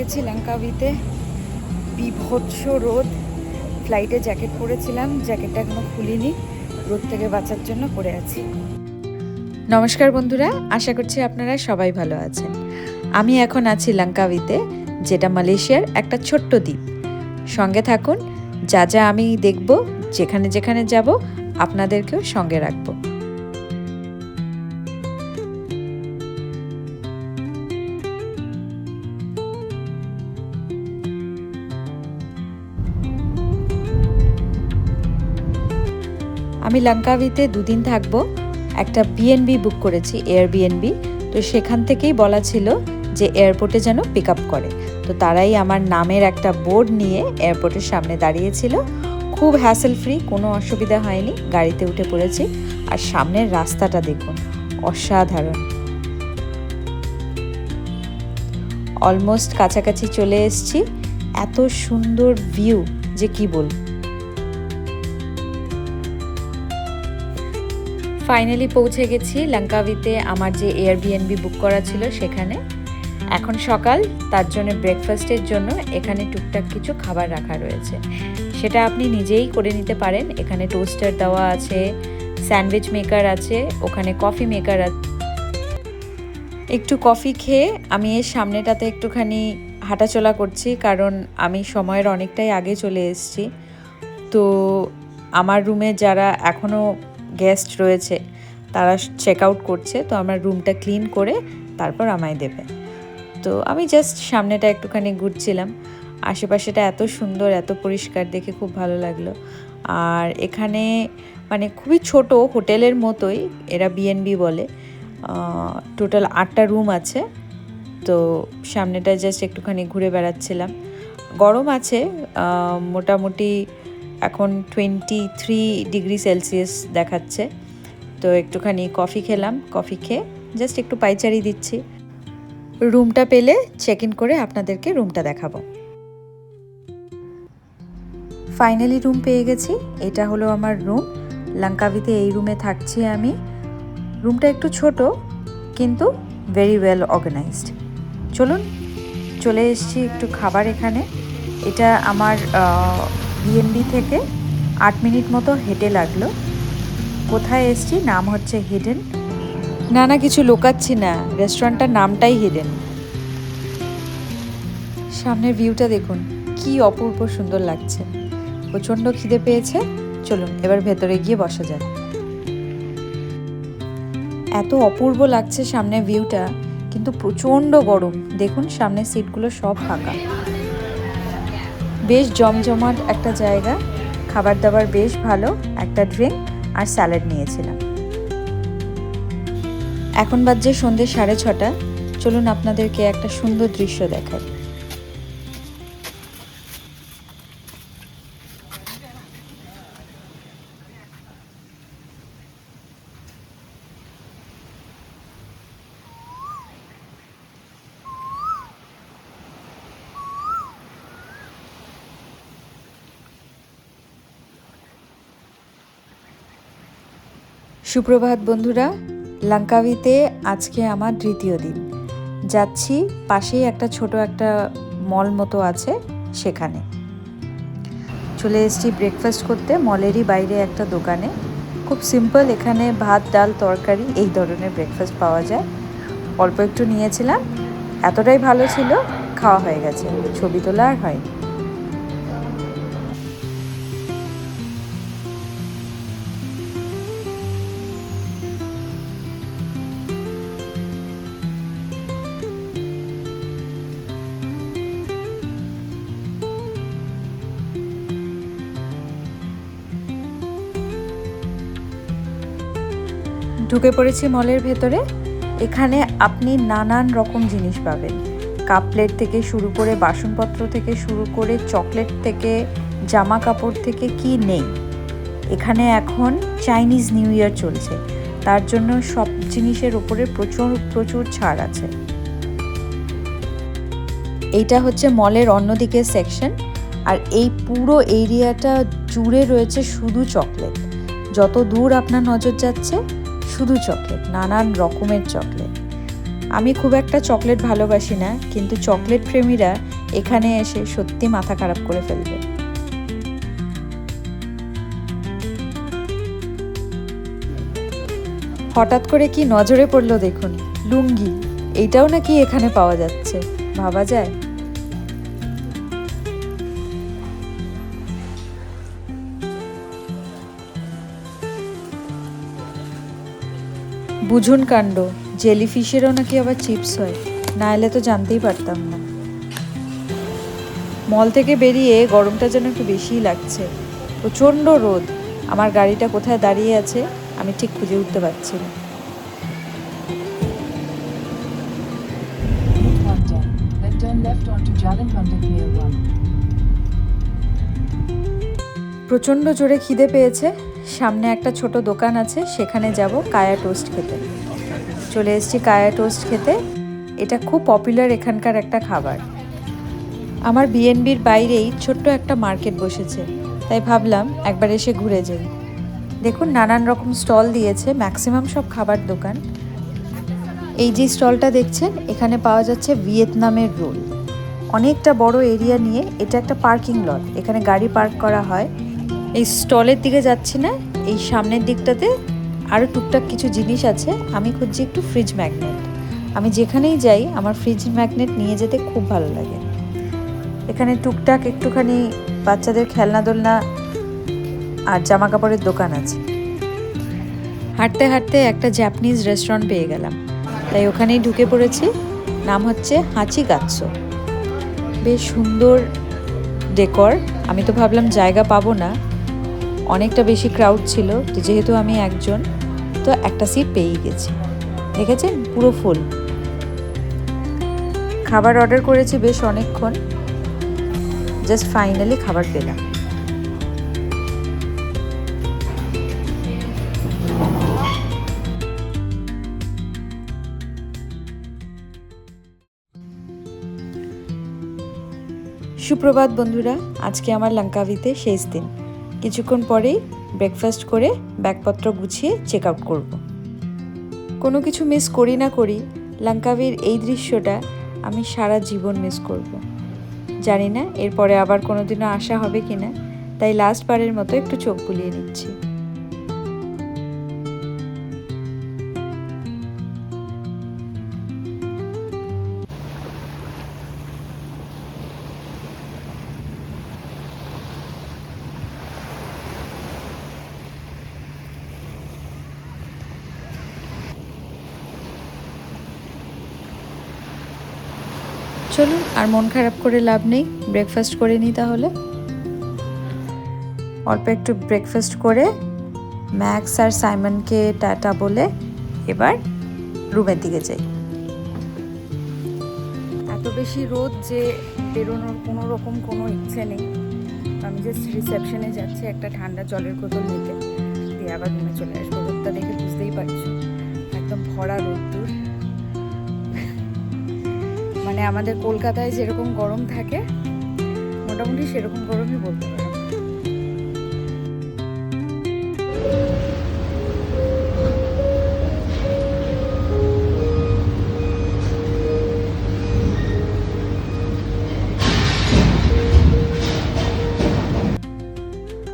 নেমেছি লঙ্কাভিতে। বিভৎস রোদ। ফ্লাইটে জ্যাকেট পরেছিলাম, জ্যাকেটটা এখনো খুলিনি, রোদ থেকে বাঁচার জন্য পরে আছি। নমস্কার বন্ধুরা, আশা করছি আপনারা সবাই ভালো আছেন। আমি এখন আছি লঙ্কাভিতে, যেটা মালয়েশিয়ার একটা ছোট্ট দ্বীপ। সঙ্গে থাকুন, যা যা আমি দেখব, যেখানে যেখানে যাব আপনাদেরকেও সঙ্গে রাখবো। আমি লঙ্কাভিতে দুদিন থাকবো। একটা বিএনবি বুক করেছি, এয়ারবিএনবি। তো সেখান থেকেই বলা ছিল যে এয়ারপোর্টে যেন পিক আপ করে। তো তারাই আমার নামের একটা বোর্ড নিয়ে এয়ারপোর্টের সামনে দাঁড়িয়েছিল। খুব হ্যাসেল ফ্রি, কোনো অসুবিধা হয়নি। গাড়িতে উঠে পড়েছি। আর সামনের রাস্তাটা দেখুন, অসাধারণ। অলমোস্ট কাছাকাছি চলে এসেছি। এত সুন্দর ভিউ যে কি বলবো। ফাইনালি পৌঁছে গেছি লঙ্কাভিতে, আমার যে এয়ারবিএনবি বুক করা ছিল সেখানে। এখন সকাল, তার জন্য ব্রেকফাস্টের জন্য এখানে টুকটাক কিছু খাবার রাখা রয়েছে। সেটা আপনি নিজেই করে নিতে পারেন। এখানে টোস্টার দেওয়া আছে, স্যান্ডউইচ মেকার আছে, ওখানে কফি মেকার আছে। একটু কফি খেয়ে আমি এর সামনেটাতে একটুখানি হাঁটাচলা করছি, কারণ আমি সময়ের অনেকটাই আগে চলে এসেছি। তো আমার রুমে যারা এখনও গেস্ট রয়েছে তারা চেক আউট করছে, তো আমার রুমটা ক্লিন করে তারপর আমায় দেবে। তো আমি জাস্ট সামনেটা একটুখানি ঘুরছিলাম। আশেপাশেটা এত সুন্দর, এত পরিষ্কার, দেখে খুব ভালো লাগলো। আর এখানে মানে খুবই ছোট, হোটেলের মতোই, এরা বিএনবি বলে। টোটাল 8টা রুম আছে। তো সামনেটা জাস্ট একটুখানি ঘুরে বেড়াচ্ছিলাম। গরম আছে, মোটামুটি এখন 23 ডিগ্রি সেলসিয়াস দেখাচ্ছে। তো একটুখানি কফি খেলাম, কফি খেয়ে জাস্ট একটু পাইচারি দিচ্ছি। রুমটা পেলে চেক ইন করে আপনাদেরকে রুমটা দেখাবো। ফাইনালি রুম পেয়ে গেছি। এটা হলো আমার রুম। লঙ্কাভিতে এই রুমে থাকছি আমি। রুমটা একটু ছোট, কিন্তু ভেরি ওয়েল অর্গানাইজড। চলুন, চলে এসেছি একটু খাবার এখানে। এটা আমার বিএনবি থেকে 8 মিনিট মতো হেঁটে লাগলো। কোথায় এসেছি, নাম হচ্ছে হিডেন। না কিছু লোকাচ্ছি না, রেস্টুরেন্টটার নামটাই হিডেন। সামনের ভিউটা দেখুন, কি অপূর্ব সুন্দর লাগছে। প্রচণ্ড খিদে পেয়েছে, চলুন এবার ভেতরে গিয়ে বসা যাক। এত অপূর্ব লাগছে সামনের ভিউটা, কিন্তু প্রচণ্ড গরম। দেখুন সামনের সিটগুলো সব ফাঁকা। বেশ জমজমাট একটা জায়গা। খাবার দাবার বেশ ভালো। একটা ড্রিঙ্ক আর স্যালাড নিয়েছিলাম। এখন বাজে সন্ধ্যে 6:30। চলুন আপনাদেরকে একটা সুন্দর দৃশ্য দেখাই। সুপ্রভাত বন্ধুরা, লঙ্কাভিতে আজকে আমার দ্বিতীয় দিন। যাচ্ছি, পাশেই একটা ছোট একটা মল মতো আছে, সেখানে চলে এসেছি ব্রেকফাস্ট করতে। মলেরই বাইরে একটা দোকানে। খুব সিম্পল, এখানে ভাত, ডাল, তরকারি এই ধরনের ব্রেকফাস্ট পাওয়া যায়। অল্প একটু নিয়েছিলাম, এতটাই ভালো ছিল, খাওয়া হয়ে গেছে। ছবি তোলা আর হয়নি। ঢুকে পড়েছি মলের ভেতরে। এখানে আপনি নানান রকম জিনিস পাবেন। কাপ প্লেট থেকে শুরু করে, বাসনপত্র থেকে শুরু করে, চকলেট থেকে, জামা কাপড় থেকে কি নেই। এখানে এখন চাইনিজ নিউ ইয়ার চলছে, তার জন্য সব জিনিসের ওপরে প্রচুর ছাড় আছে। এইটা হচ্ছে মলের অন্যদিকের সেকশন। আর এই পুরো এরিয়াটা জুড়ে রয়েছে শুধু চকলেট। যত দূর আপনার নজর যাচ্ছে শুধু চকলেট, নানান রকমের চকলেট। আমি খুব একটা চকলেট ভালোবাসি না, কিন্তু চকলেট প্রেমীরা এখানে এসে সত্যি মাথা খারাপ করে ফেলবে। হঠাৎ করে কি নজরে পড়লো দেখুন, লুঙ্গি, এইটাও নাকি এখানে পাওয়া যাচ্ছে, ভাবা যায়। বুঝুন কাণ্ড, জেলিফিশেরও নাকি আবার চিপস হয়, না এলে তো জানতেই পারতাম না। মল থেকে বেরিয়ে গরমটা যেন একটু বেশিই লাগছে, প্রচণ্ড রোদ। আমার গাড়িটা কোথায় দাঁড়িয়ে আছে আমি ঠিক খুঁজে উঠতে পারছি না। প্রচণ্ড জোরে খিদে পেয়েছে, সামনে একটা ছোট দোকান আছে, সেখানে যাব কায়া টোস্ট খেতে। চলে এসেছি কায়া টোস্ট খেতে, এটা খুব পপুলার এখানকার একটা খাবার। আমার বিএনবির বাইরেই ছোট্ট একটা মার্কেট বসেছে, তাই ভাবলাম একবার এসে ঘুরে যাই। দেখুন নানান রকম স্টল দিয়েছে, ম্যাক্সিমাম সব খাবার দোকান। এই যে স্টলটা দেখছেন, এখানে পাওয়া যাচ্ছে ভিয়েতনামের রোল। অনেকটা বড় এরিয়া নিয়ে এটা একটা পার্কিং লট, এখানে গাড়ি পার্ক করা হয়। এই স্টলের দিকে যাচ্ছি না, এই সামনের দিকটাতে আরও টুকটাক কিছু জিনিস আছে। আমি খুঁজছি একটু ফ্রিজ ম্যাগনেট। আমি যেখানেই যাই আমার ফ্রিজ ম্যাগনেট নিয়ে যেতে খুব ভালো লাগে। এখানে টুকটাক একটুখানি বাচ্চাদের খেলনা দোলনা আর জামা কাপড়ের দোকান আছে। হাঁটতে হাঁটতে একটা জাপানিজ রেস্টুরেন্ট পেয়ে গেলাম, তাই ওখানেই ঢুকে পড়েছি। নাম হচ্ছে হাঁচি গাচ্ছো। বেশ সুন্দর ডেকর। আমি তো ভাবলাম জায়গা পাবো না, অনেকটা বেশি ক্রাউড ছিল, তো যেহেতু আমি একজন, তো একটা সিট পেয়েই গেছি। দেখেছেন পুরো ফুল। খাবার অর্ডার করেছি বেশ অনেকক্ষণ, জাস্ট ফাইনালি খাবার পেলাম। সুপ্রভাত বন্ধুরা, আজকে আমার লঙ্কাভিতে শেষ দিন। কিছুক্ষণ পরেই ব্রেকফাস্ট করে ব্যাগপত্র গুছিয়ে চেক আউট করব। কোনো কিছু মিস করি না করি, লঙ্কাভির এই দৃশ্যটা আমি সারা জীবন মিস করব। জানি না এরপরে আবার কোনোদিনও আসা হবে কিনা, তাই লাস্ট বারের মতো একটু চোখ বুলিয়ে নিচ্ছি। চলুন আর মন খারাপ করে লাভ নেই, ব্রেকফাস্ট করে নিই তাহলে। অল্প একটু ব্রেকফাস্ট করে ম্যাক্স আর সাইমনকে টাটা বলে এবার রুমের দিকে যাই। এত বেশি রোদ যে বেরোনোর কোনো ইচ্ছে নেই। আমি জাস্ট রিসেপশনে যাচ্ছি একটা ঠান্ডা জলের বোতল নিতে, দিয়ে আবার রুমে চলে আসবো। রোদটা দেখে বুঝতেই পারছি একদম ভরা রোদ্দুর। মানে আমাদের কলকাতায় যেরকম গরম থাকে মোটামুটি সেরকম গরমই বলতে পারো।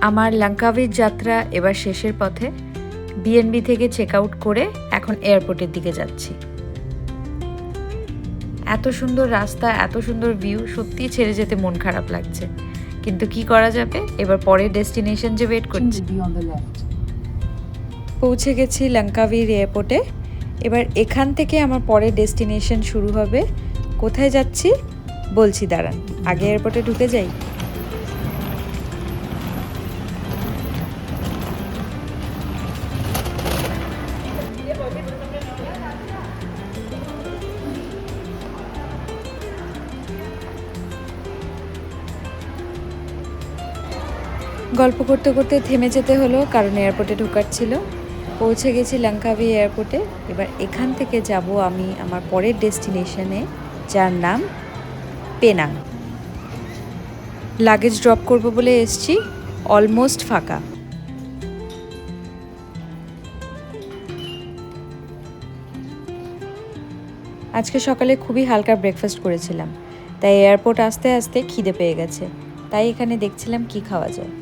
আমার লঙ্কাভির যাত্রা এবার শেষের পথে। বিএনবি থেকে চেক আউট করে এখন এয়ারপোর্টের দিকে যাচ্ছি। এত সুন্দর রাস্তা, এত সুন্দর ভিউ, সত্যি ছেড়ে যেতে মন খারাপ লাগছে, কিন্তু কি করা যাবে, এবার পরের ডেস্টিনেশন যে ওয়েট করছি। পৌঁছে গেছি লঙ্কাভির এয়ারপোর্টে। এবার এখান থেকে আমার পরের ডেস্টিনেশন শুরু হবে। কোথায় যাচ্ছি বলছি, দাঁড়ান, আগে এয়ারপোর্টে ঢুকে যাই। গল্প করতে করতে থেমে যেতে হলো, কারণ এয়ারপোর্টে ঢোকার ছিল। পৌঁছে গেছি লঙ্কাভি এয়ারপোর্টে। এবার এখান থেকে যাব আমি আমার পরের ডেস্টিনেশনে, যার নাম পেনাং। লাগেজ ড্রপ করব বলে এসছি, অলমোস্ট ফাঁকা। আজকে সকালে খুবই হালকা ব্রেকফাস্ট করেছিলাম, তাই এয়ারপোর্ট আসতে আসতে খিদে পেয়ে গেছে, তাই এখানে দেখছিলাম কি খাওয়া যায়।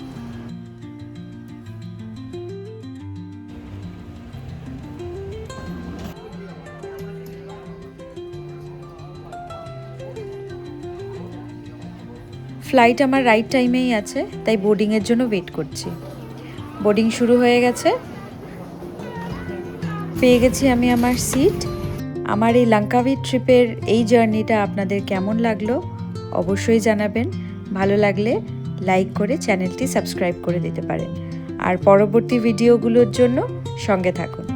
ফ্লাইট আমার রাইট টাইমেই আছে, তাই বোর্ডিংয়ের জন্য ওয়েট করছি। বোর্ডিং শুরু হয়ে গেছে, পেয়ে গেছি আমি আমার সিট। আমার এই লাঙ্কাভি ট্রিপের এই জার্নিটা আপনাদের কেমন লাগলো অবশ্যই জানাবেন। ভালো লাগলে লাইক করে চ্যানেলটি সাবস্ক্রাইব করে দিতে পারেন, আর পরবর্তী ভিডিওগুলোর জন্য সঙ্গে থাকুন।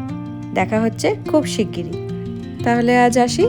দেখা হচ্ছে খুব শিগগিরই। তাহলে আজ আসি।